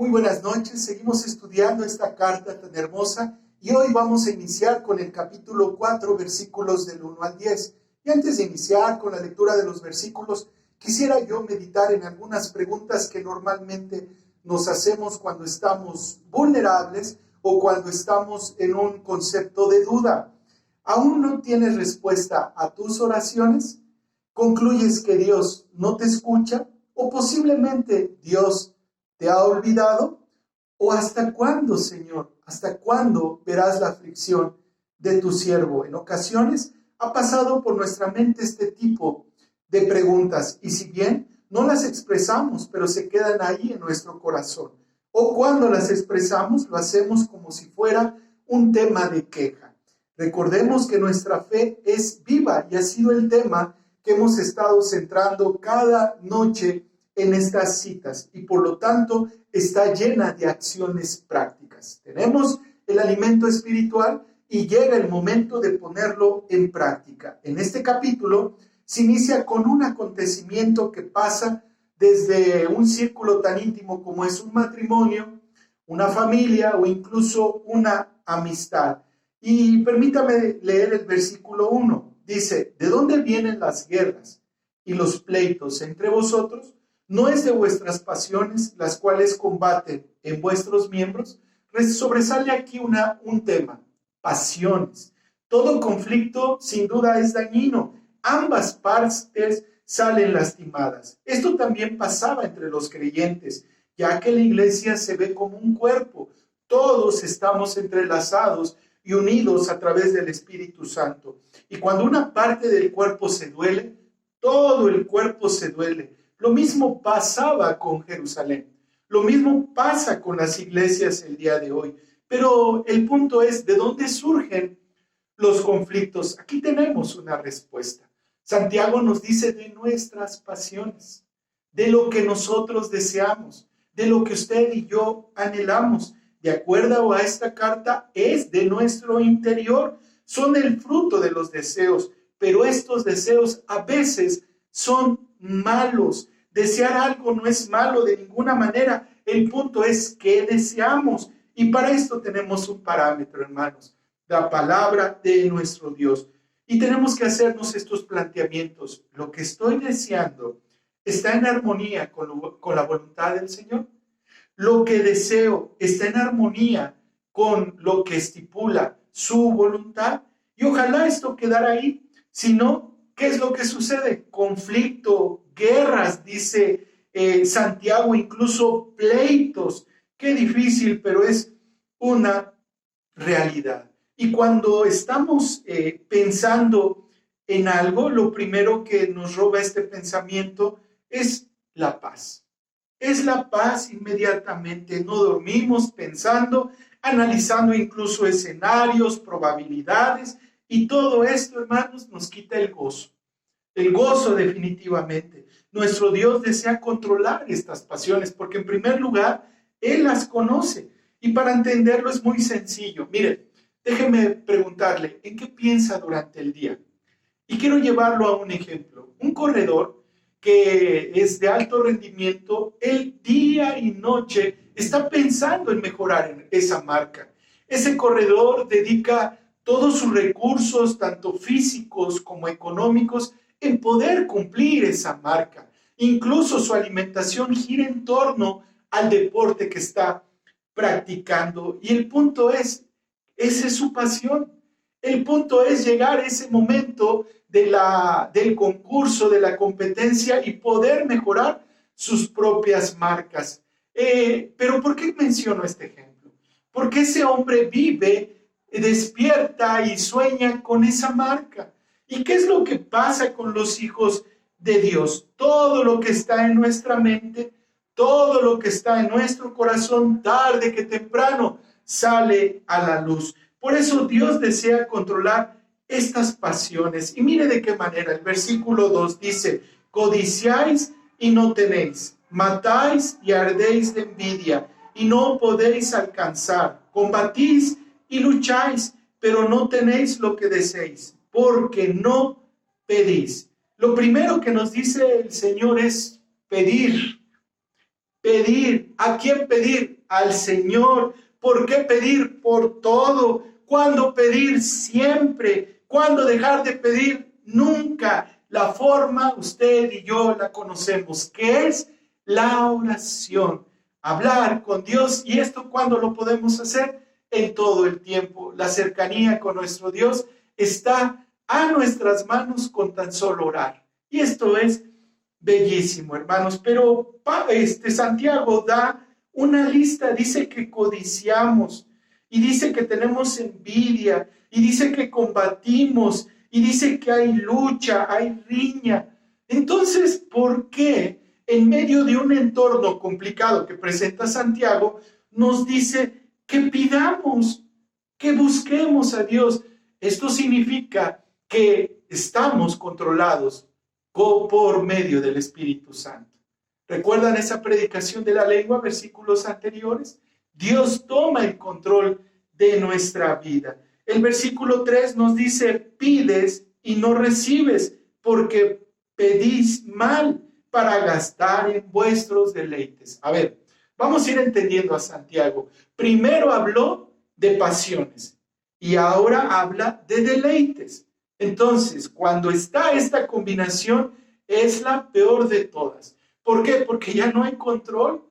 Muy buenas noches, seguimos estudiando esta carta tan hermosa y hoy vamos a iniciar con el capítulo 4, versículos del 1 al 10. Y antes de iniciar con la lectura de los versículos, quisiera yo meditar en algunas preguntas que normalmente nos hacemos cuando estamos vulnerables o cuando estamos en un concepto de duda. ¿Aún no tienes respuesta a tus oraciones? ¿Concluyes que Dios no te escucha? ¿O posiblemente Dios te ha olvidado? ¿O hasta cuándo, Señor? ¿Hasta cuándo verás la aflicción de tu siervo? En ocasiones ha pasado por nuestra mente este tipo de preguntas y si bien no las expresamos, pero se quedan ahí en nuestro corazón. O cuando las expresamos, lo hacemos como si fuera un tema de queja. Recordemos que nuestra fe es viva y ha sido el tema que hemos estado centrando cada noche en estas citas y por lo tanto está llena de acciones prácticas. Tenemos el alimento espiritual y llega el momento de ponerlo en práctica. En este capítulo se inicia con un acontecimiento que pasa desde un círculo tan íntimo como es un matrimonio, una familia o incluso una amistad. Y permítame leer el versículo 1. Dice, ¿de dónde vienen las guerras y los pleitos entre vosotros? ¿No es de vuestras pasiones las cuales combaten en vuestros miembros? Sobresale aquí un tema, pasiones. Todo conflicto sin duda es dañino. Ambas partes salen lastimadas. Esto también pasaba entre los creyentes, ya que la iglesia se ve como un cuerpo. Todos estamos entrelazados y unidos a través del Espíritu Santo. Y cuando una parte del cuerpo se duele, todo el cuerpo se duele. Lo mismo pasaba con Jerusalén. Lo mismo pasa con las iglesias el día de hoy. Pero el punto es, ¿de dónde surgen los conflictos? Aquí tenemos una respuesta. Santiago nos dice de nuestras pasiones, de lo que nosotros deseamos, de lo que usted y yo anhelamos. De acuerdo a esta carta, es de nuestro interior, son el fruto de los deseos, pero estos deseos a veces son malos. Desear algo no es malo de ninguna manera, el punto es qué deseamos. Y para esto tenemos un parámetro, hermanos, la palabra de nuestro Dios. Y tenemos que hacernos estos planteamientos. ¿Lo que estoy deseando está en armonía con la voluntad del Señor? Lo que deseo está en armonía con lo que estipula su voluntad. Y ojalá esto quedara ahí. Si no, ¿qué es lo que sucede? Conflicto, guerras, dice Santiago, incluso pleitos. Qué difícil, pero es una realidad. Y cuando estamos pensando en algo, lo primero que nos roba este pensamiento es la paz. Es la paz inmediatamente, no dormimos pensando, analizando incluso escenarios, probabilidades, y todo esto, hermanos, nos quita el gozo definitivamente. Nuestro Dios desea controlar estas pasiones, porque en primer lugar, Él las conoce, y para entenderlo es muy sencillo. Mire, déjeme preguntarle, ¿en qué piensa durante el día? Y quiero llevarlo a un ejemplo. Un corredor que es de alto rendimiento, él día y noche está pensando en mejorar en esa marca. Ese corredor dedica todos sus recursos, tanto físicos como económicos, en poder cumplir esa marca. Incluso su alimentación gira en torno al deporte que está practicando. Y el punto es, esa es su pasión. El punto es llegar a ese momento del concurso, de la competencia y poder mejorar sus propias marcas. Pero ¿por qué menciono este ejemplo? Porque ese hombre vive, despierta y sueña con esa marca. ¿Y qué es lo que pasa con los hijos de Dios? Todo lo que está en nuestra mente, todo lo que está en nuestro corazón, tarde que temprano, sale a la luz. Por eso Dios desea controlar estas pasiones. Y mire de qué manera. El versículo 2 dice, codiciáis y no tenéis, matáis y ardéis de envidia y no podéis alcanzar, combatís y lucháis, pero no tenéis lo que deseéis, porque no pedís. Lo primero que nos dice el Señor es pedir. Pedir. ¿A quién pedir? Al Señor. ¿Por qué pedir? Por todo. ¿Cuándo pedir? Siempre. ¿Cuándo dejar de pedir? Nunca. La forma usted y yo la conocemos, que es la oración. Hablar con Dios. ¿Y esto cuándo lo podemos hacer? En todo el tiempo. La cercanía con nuestro Dios está a nuestras manos con tan solo orar. Y esto es bellísimo, hermanos. Pero Santiago da una lista, dice que codiciamos, y dice que tenemos envidia, y dice que combatimos, y dice que hay lucha, hay riña. Entonces, ¿por qué en medio de un entorno complicado que presenta Santiago, nos dice que pidamos, que busquemos a Dios? Esto significa que estamos controlados por medio del Espíritu Santo. ¿Recuerdan esa predicación de la lengua, versículos anteriores? Dios toma el control de nuestra vida. El versículo 3 nos dice, pides y no recibes, porque pedís mal para gastar en vuestros deleites. A ver, vamos a ir entendiendo a Santiago. Primero habló de pasiones y ahora habla de deleites. Entonces, cuando está esta combinación, es la peor de todas. ¿Por qué? Porque ya no hay control,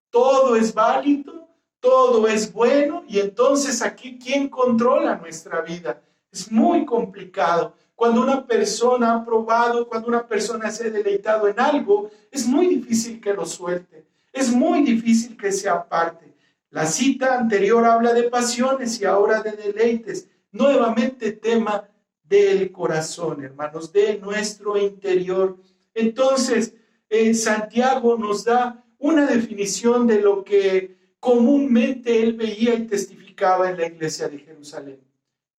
todo es válido, todo es bueno, y entonces aquí, ¿quién controla nuestra vida? Es muy complicado. Cuando una persona ha probado, cuando una persona se ha deleitado en algo, es muy difícil que lo suelte, es muy difícil que se aparte. La cita anterior habla de pasiones y ahora de deleites. Nuevamente tema del corazón, hermanos, de nuestro interior. Entonces, Santiago nos da una definición de lo que comúnmente él veía y testificaba en la iglesia de Jerusalén.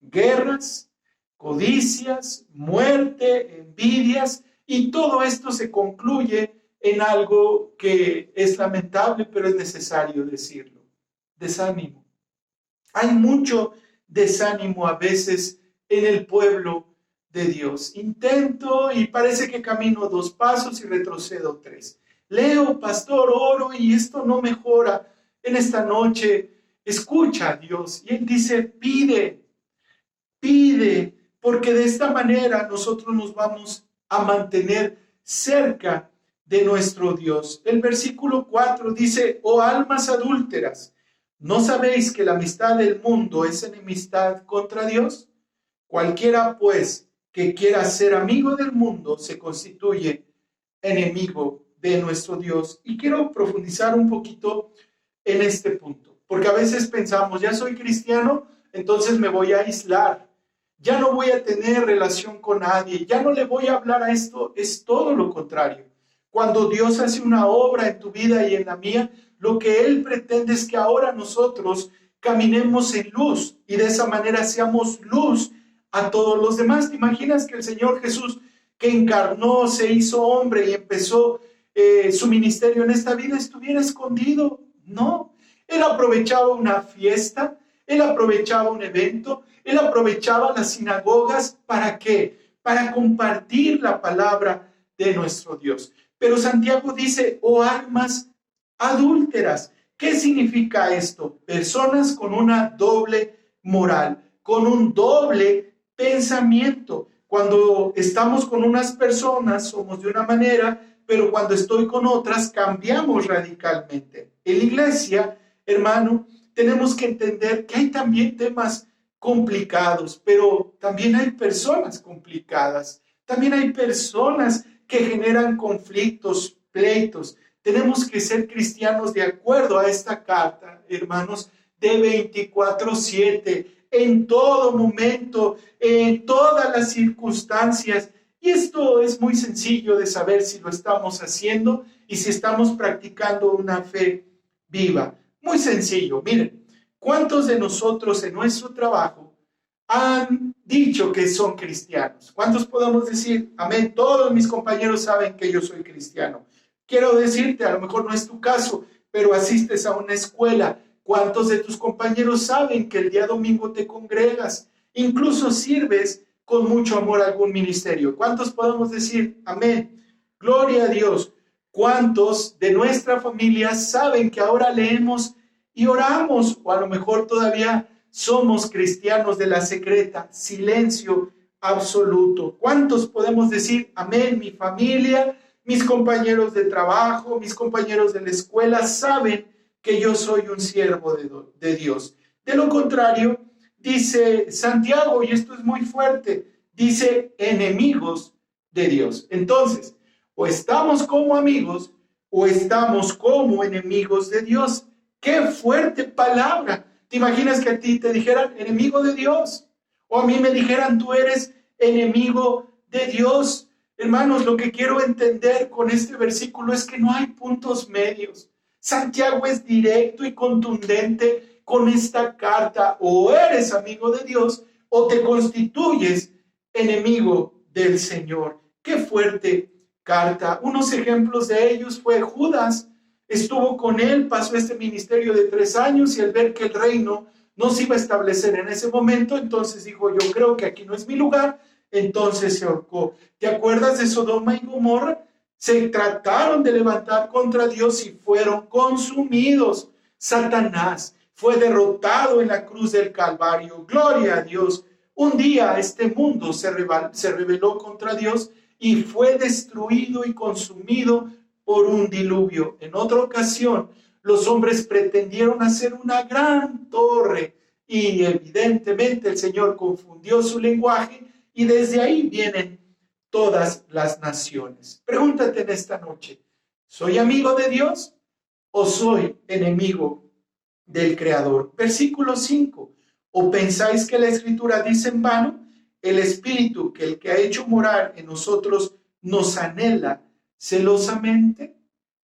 Guerras, codicias, muerte, envidias, y todo esto se concluye en algo que es lamentable, pero es necesario decirlo: desánimo. Hay mucho desánimo a veces en el pueblo de Dios. Intento y parece que camino 2 pasos y retrocedo 3. Leo, pastor, oro y esto no mejora. En esta noche escucha a Dios y Él dice, pide, pide, porque de esta manera nosotros nos vamos a mantener cerca de nuestro Dios. El versículo 4 dice, oh almas adúlteras, ¿no sabéis que la amistad del mundo es enemistad contra Dios? Cualquiera, pues, que quiera ser amigo del mundo se constituye enemigo de nuestro Dios. Y quiero profundizar un poquito en este punto, porque a veces pensamos, ya soy cristiano, entonces me voy a aislar, ya no voy a tener relación con nadie, ya no le voy a hablar a esto. Es todo lo contrario. Cuando Dios hace una obra en tu vida y en la mía, lo que Él pretende es que ahora nosotros caminemos en luz y de esa manera seamos luz a todos los demás. ¿Te imaginas que el Señor Jesús, que encarnó, se hizo hombre y empezó su ministerio en esta vida, estuviera escondido? No, Él aprovechaba una fiesta, Él aprovechaba un evento, Él aprovechaba las sinagogas. ¿Para qué? Para compartir la palabra de nuestro Dios. Pero Santiago dice, oh almas adúlteras. ¿Qué significa esto? Personas con una doble moral, con un doble pensamiento. Cuando estamos con unas personas somos de una manera, pero cuando estoy con otras cambiamos radicalmente. En la iglesia, hermano, tenemos que entender que hay también temas complicados, pero también hay personas complicadas. También hay personas que generan conflictos, pleitos. Tenemos que ser cristianos de acuerdo a esta carta, hermanos, de 24/7, en todo momento, en todas las circunstancias. Y esto es muy sencillo de saber si lo estamos haciendo y si estamos practicando una fe viva. Muy sencillo. Miren, ¿cuántos de nosotros en nuestro trabajo han dicho que son cristianos? ¿Cuántos podemos decir, amén? Todos mis compañeros saben que yo soy cristiano. Quiero decirte, a lo mejor no es tu caso, pero asistes a una escuela. ¿Cuántos de tus compañeros saben que el día domingo te congregas? Incluso sirves con mucho amor a algún ministerio. ¿Cuántos podemos decir, amén? Gloria a Dios. ¿Cuántos de nuestra familia saben que ahora leemos y oramos? O a lo mejor todavía somos cristianos de la secreta, silencio absoluto. ¿Cuántos podemos decir, amén, mi familia, mis compañeros de trabajo, mis compañeros de la escuela saben que yo soy un siervo de Dios? De lo contrario, dice Santiago, y esto es muy fuerte, dice enemigos de Dios. Entonces, o estamos como amigos o estamos como enemigos de Dios. ¡Qué fuerte palabra! ¿Te imaginas que a ti te dijeran enemigo de Dios? O a mí me dijeran tú eres enemigo de Dios. Hermanos, lo que quiero entender con este versículo es que no hay puntos medios. Santiago es directo y contundente con esta carta. O eres amigo de Dios o te constituyes enemigo del Señor. ¡Qué fuerte carta! Unos ejemplos de ellos fue Judas. Estuvo con él, pasó este ministerio de 3 años y al ver que el reino no se iba a establecer en ese momento, entonces dijo, yo creo que aquí no es mi lugar, entonces se ahorcó. ¿Te acuerdas de Sodoma y Gomorra? Se trataron de levantar contra Dios y fueron consumidos. Satanás fue derrotado en la cruz del Calvario. Gloria a Dios. Un día este mundo se rebeló contra Dios y fue destruido y consumido por un diluvio. En otra ocasión, los hombres pretendieron hacer una gran torre y evidentemente el Señor confundió su lenguaje y desde ahí vienen todas las naciones. Pregúntate en esta noche, ¿soy amigo de Dios o soy enemigo del Creador? Versículo 5. ¿O pensáis que la Escritura dice en vano? El Espíritu que el que ha hecho morar en nosotros nos anhela celosamente.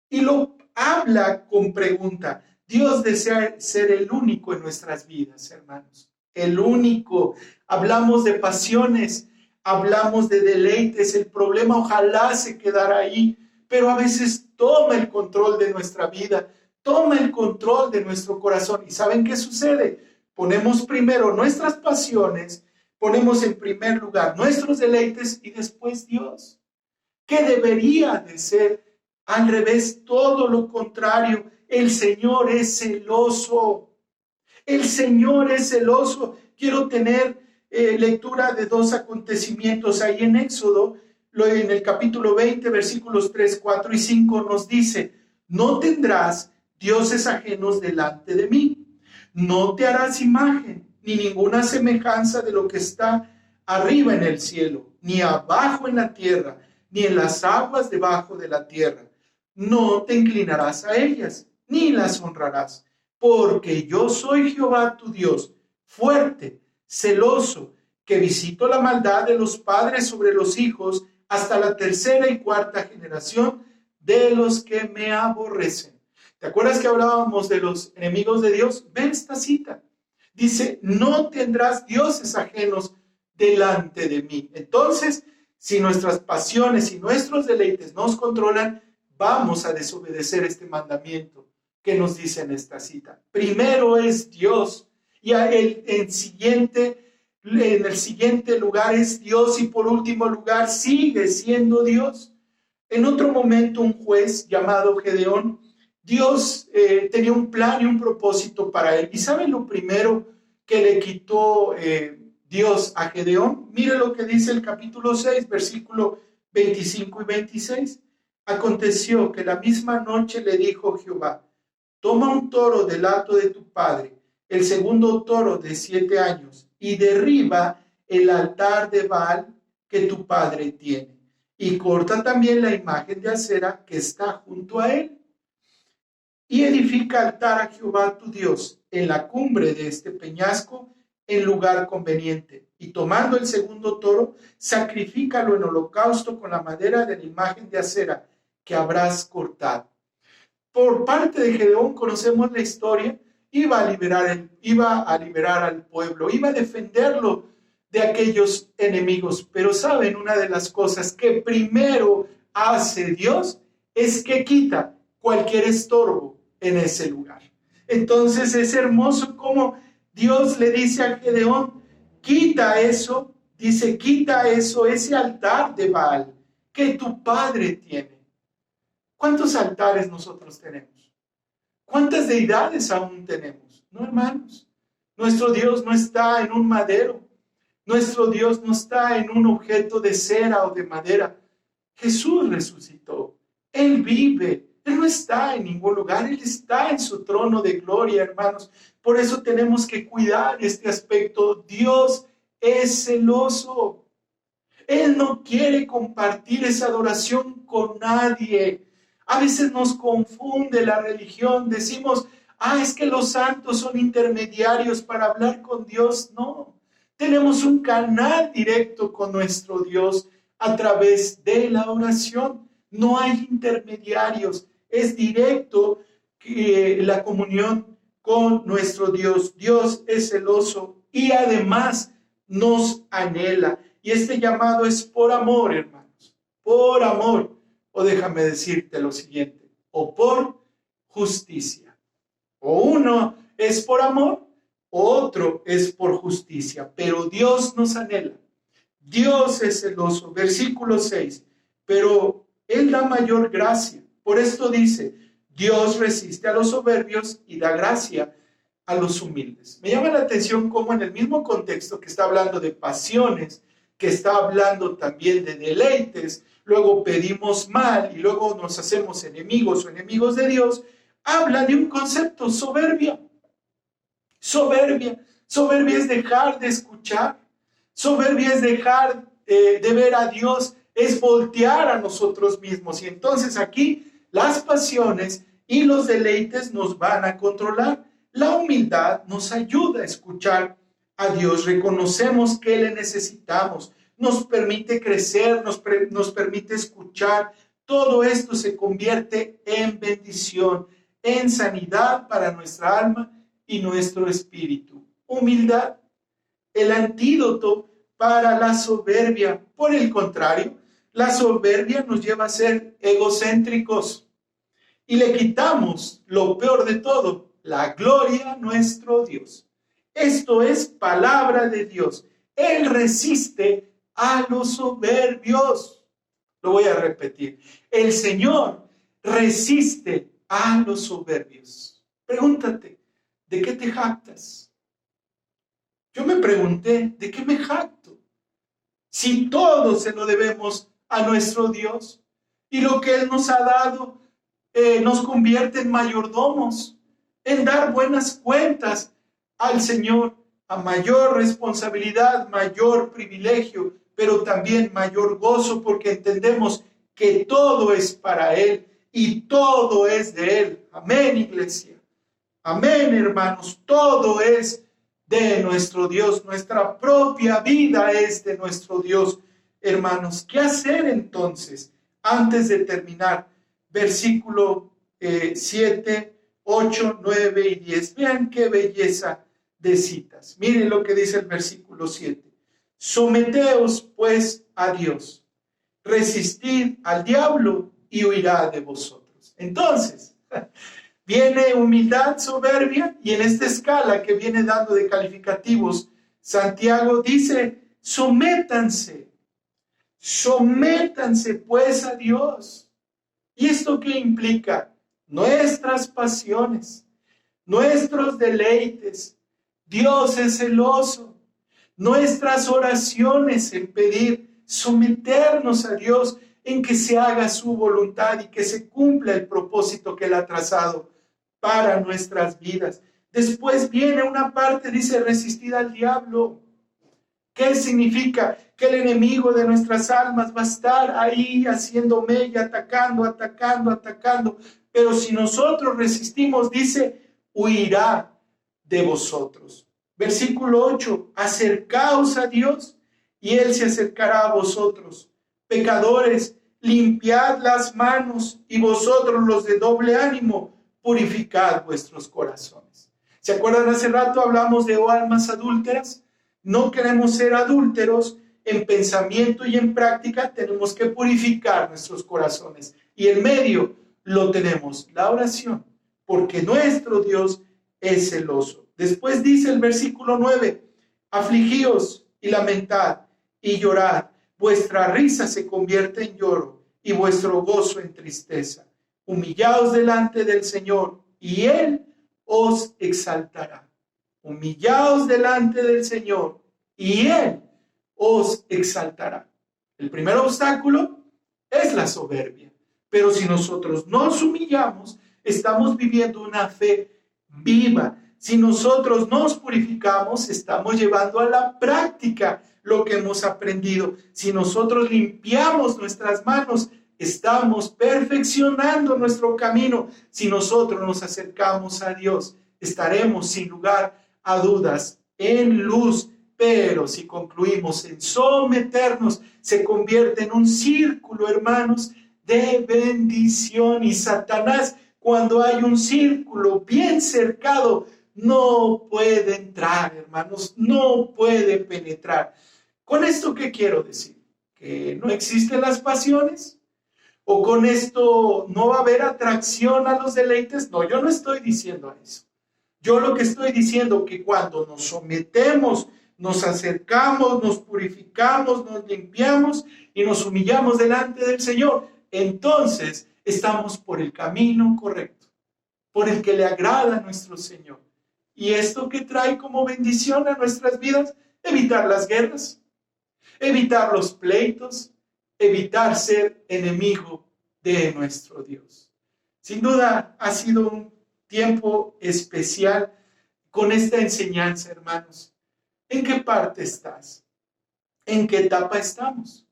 Y lo habla con pregunta. Dios desea ser el único en nuestras vidas, hermanos. El único. Hablamos de pasiones, hablamos de deleites. El problema ojalá se quedara ahí, pero a veces toma el control de nuestra vida, toma el control de nuestro corazón. ¿Y saben qué sucede? Ponemos primero nuestras pasiones, ponemos en primer lugar nuestros deleites y después Dios. ¿Qué debería de ser? Al revés, todo lo contrario. El Señor es celoso. El Señor es celoso. Quiero tener lectura de 2 acontecimientos ahí en Éxodo. En el capítulo 20, versículos 3, 4 y 5 nos dice, no tendrás dioses ajenos delante de mí. No te harás imagen, ni ninguna semejanza de lo que está arriba en el cielo, ni abajo en la tierra, ni en las aguas debajo de la tierra. No te inclinarás a ellas, ni las honrarás, porque yo soy Jehová tu Dios, fuerte, celoso, que visito la maldad de los padres sobre los hijos hasta la 3ª y 4ª generación de los que me aborrecen. ¿Te acuerdas que hablábamos de los enemigos de Dios? Ve esta cita. Dice, no tendrás dioses ajenos delante de mí. Entonces, si nuestras pasiones y nuestros deleites nos controlan, vamos a desobedecer este mandamiento que nos dice en esta cita. Primero es Dios y en el siguiente lugar es Dios y por último lugar sigue siendo Dios. En otro momento un juez llamado Gedeón, Dios tenía un plan y un propósito para él. ¿Y saben lo primero que le quitó Dios a Gedeón? Mire lo que dice el capítulo 6, versículo 25 y 26. Aconteció que la misma noche le dijo Jehová, toma un toro del hato de tu padre, el segundo toro de 7 años, y derriba el altar de Baal que tu padre tiene, y corta también la imagen de acera que está junto a él, y edifica altar a Jehová tu Dios en la cumbre de este peñasco, en lugar conveniente, y tomando el segundo toro, sacrifícalo en holocausto con la madera de la imagen de acera que habrás cortado. Por parte de Gedeón conocemos la historia, iba a liberar al pueblo, iba a defenderlo de aquellos enemigos, pero saben, una de las cosas que primero hace Dios es que quita cualquier estorbo en ese lugar. Entonces es hermoso como Dios le dice a Gedeón, quita eso, dice, quita eso, ese altar de Baal que tu padre tiene. ¿Cuántos altares nosotros tenemos? ¿Cuántas deidades aún tenemos? No, hermanos. Nuestro Dios no está en un madero. Nuestro Dios no está en un objeto de cera o de madera. Jesús resucitó. Él vive. Él no está en ningún lugar. Él está en su trono de gloria, hermanos. Por eso tenemos que cuidar este aspecto. Dios es celoso. Él no quiere compartir esa adoración con nadie. A veces nos confunde la religión. Decimos, es que los santos son intermediarios para hablar con Dios. No. Tenemos un canal directo con nuestro Dios a través de la oración. No hay intermediarios. Es directo la comunión con nuestro Dios. Dios es celoso y además nos anhela. Y este llamado es por amor, hermanos. Por amor. O déjame decirte lo siguiente. O por justicia. O uno es por amor. Otro es por justicia, pero Dios nos anhela. Dios es celoso. Versículo 6. Pero Él da mayor gracia. Por esto dice, Dios resiste a los soberbios y da gracia a los humildes. Me llama la atención cómo en el mismo contexto que está hablando de pasiones, que está hablando también de deleites, luego pedimos mal y luego nos hacemos enemigos o enemigos de Dios, habla de un concepto, soberbia. Soberbia es dejar de escuchar, soberbia es dejar de ver a Dios, es voltear a nosotros mismos. Y entonces aquí las pasiones y los deleites nos van a controlar. La humildad nos ayuda a escuchar a Dios, reconocemos que le necesitamos, nos permite crecer, nos permite escuchar. Todo esto se convierte en bendición, en sanidad para nuestra alma y nuestro espíritu. Humildad, el antídoto para la soberbia. Por el contrario, la soberbia nos lleva a ser egocéntricos y le quitamos lo peor de todo, la gloria a nuestro Dios. Esto es palabra de Dios. Él resiste a los soberbios. Lo voy a repetir. El Señor resiste a los soberbios. Pregúntate, ¿de qué te jactas? Yo me pregunté, ¿de qué me jacto? Si todo se lo debemos a nuestro Dios y lo que Él nos ha dado nos convierte en mayordomos, en dar buenas cuentas al Señor, a mayor responsabilidad, mayor privilegio, pero también mayor gozo, porque entendemos que todo es para Él y todo es de Él. Amén, iglesia. Amén, hermanos. Todo es de nuestro Dios. Nuestra propia vida es de nuestro Dios, hermanos. ¿Qué hacer entonces? Antes de terminar, versículo 7, 8, 9 y 10. Vean qué belleza de citas. Miren lo que dice el versículo 7. Someteos pues a Dios, resistid al diablo y huirá de vosotros. Entonces, viene humildad, soberbia, y en esta escala que viene dando de calificativos, Santiago dice, sométanse pues a Dios. ¿Y esto qué implica? Nuestras pasiones, nuestros deleites. Dios es celoso. Nuestras oraciones en pedir, someternos a Dios en que se haga su voluntad y que se cumpla el propósito que Él ha trazado para nuestras vidas. Después viene una parte, dice, resistir al diablo. ¿Qué significa? Que el enemigo de nuestras almas va a estar ahí haciendo mella, atacando. Pero si nosotros resistimos, dice, huirá de vosotros. Versículo 8, acercaos a Dios y Él se acercará a vosotros. Pecadores, limpiad las manos y vosotros los de doble ánimo, purificad vuestros corazones. ¿Se acuerdan? Hace rato hablamos de almas adúlteras. No queremos ser adúlteros en pensamiento y en práctica. Tenemos que purificar nuestros corazones. Y el medio lo tenemos, la oración, porque nuestro Dios es celoso. Después dice el versículo 9, afligíos y lamentad y llorad. Vuestra risa se convierte en lloro y vuestro gozo en tristeza. Humillaos delante del Señor y Él os exaltará. Humillaos delante del Señor y Él os exaltará. El primer obstáculo es la soberbia. Pero si nosotros nos humillamos, estamos viviendo una fe viva. Si nosotros nos purificamos, estamos llevando a la práctica lo que hemos aprendido. Si nosotros limpiamos nuestras manos, estamos perfeccionando nuestro camino. Si nosotros nos acercamos a Dios, estaremos sin lugar a dudas en luz. Pero si concluimos en someternos, se convierte en un círculo, hermanos, de bendición. Y Satanás, cuando hay un círculo bien cercado, no puede entrar, hermanos, no puede penetrar. ¿Con esto qué quiero decir? ¿Que no existen las pasiones? ¿O con esto no va a haber atracción a los deleites? No, yo no estoy diciendo eso. Yo lo que estoy diciendo es que cuando nos sometemos, nos acercamos, nos purificamos, nos limpiamos y nos humillamos delante del Señor, entonces estamos por el camino correcto, por el que le agrada a nuestro Señor. ¿Y esto qué trae como bendición a nuestras vidas? Evitar las guerras, evitar los pleitos, evitar ser enemigo de nuestro Dios. Sin duda ha sido un tiempo especial con esta enseñanza, hermanos. ¿En qué parte estás? ¿En qué etapa estamos?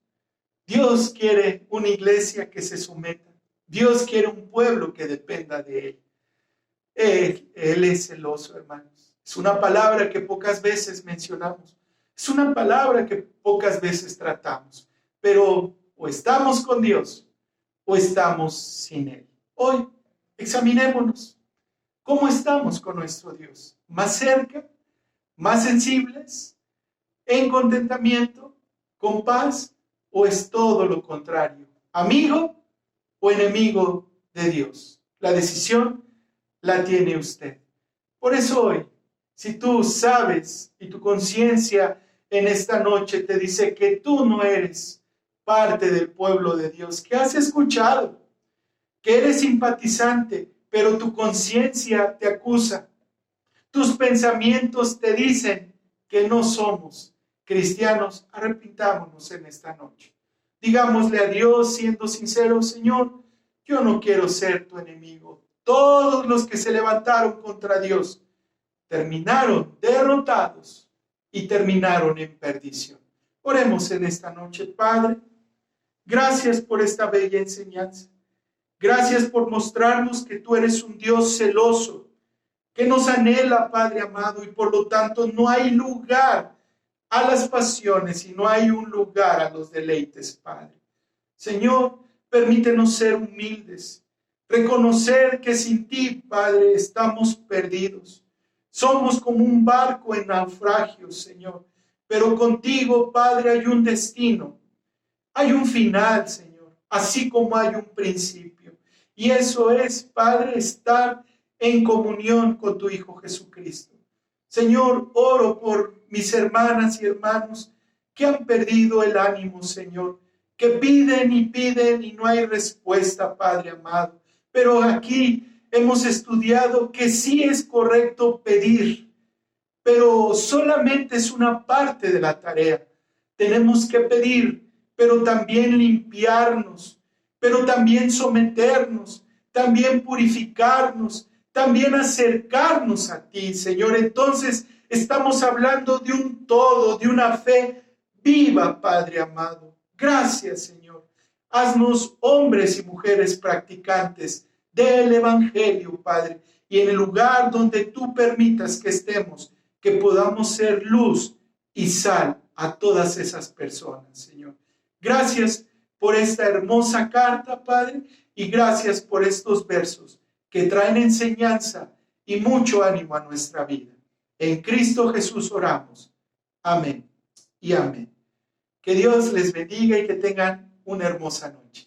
Dios quiere una iglesia que se someta. Dios quiere un pueblo que dependa de Él. Él es celoso, hermanos. Es una palabra que pocas veces mencionamos. Es una palabra que pocas veces tratamos. Pero o estamos con Dios o estamos sin Él. Hoy examinémonos. ¿Cómo estamos con nuestro Dios? ¿Más cerca? ¿Más sensibles? ¿En contentamiento? ¿Con paz? ¿O es todo lo contrario? ¿Amigo o enemigo de Dios? La decisión la tiene usted. Por eso hoy, si tú sabes y tu conciencia en esta noche te dice que tú no eres parte del pueblo de Dios, que has escuchado, que eres simpatizante, pero tu conciencia te acusa, tus pensamientos te dicen que no somos cristianos, arrepintámonos en esta noche. Digámosle a Dios siendo sinceros: Señor, yo no quiero ser tu enemigo. Todos los que se levantaron contra Dios terminaron derrotados y terminaron en perdición. Oremos en esta noche. Padre, gracias por esta bella enseñanza. Gracias por mostrarnos que tú eres un Dios celoso, que nos anhela, Padre amado, y por lo tanto no hay lugar a las pasiones y no hay un lugar a los deleites, Padre. Señor, permítenos ser humildes, reconocer que sin ti, Padre, estamos perdidos. Somos como un barco en naufragio, Señor, pero contigo, Padre, hay un destino, hay un final, Señor, así como hay un principio. Y eso es, Padre, estar en comunión con tu Hijo Jesucristo. Señor, oro por mis hermanas y hermanos que han perdido el ánimo, Señor, que piden y no hay respuesta, Padre amado. Pero aquí hemos estudiado que sí es correcto pedir, pero solamente es una parte de la tarea. Tenemos que pedir, pero también limpiarnos, pero también someternos, también purificarnos, también acercarnos a ti, Señor. Entonces estamos hablando de un todo, de una fe viva, Padre amado. Gracias, Señor. Haznos hombres y mujeres practicantes del Evangelio, Padre, y en el lugar donde tú permitas que estemos, que podamos ser luz y sal a todas esas personas, Señor. Gracias por esta hermosa carta, Padre, y gracias por estos versos que traen enseñanza y mucho ánimo a nuestra vida. En Cristo Jesús oramos. Amén y amén. Que Dios les bendiga y que tengan una hermosa noche.